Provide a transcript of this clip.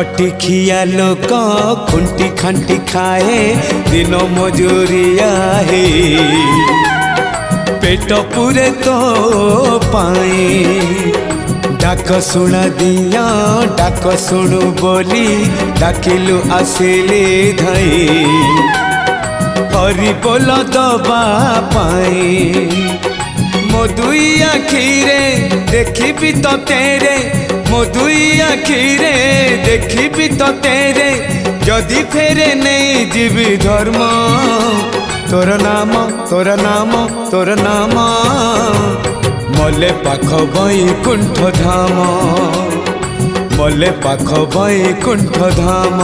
खटिखिया लोक खुंटी खांटी खाए दिन मजूरिया है पेट पूरे तो पाए डाक शुणा दिया डाक शुणु बोली डाकिलु आसिले धई हरि बोल दबा पाए मो दुई आखिरे देखी तो तेरे मो दुई आखिरे देखी तो तेरे जदि फेरे नहीं जीवी धर्म तोर नाम तोर नाम तोर नाम मले पाख बैकुंठ धाम मले पाख बैकुंठ धाम।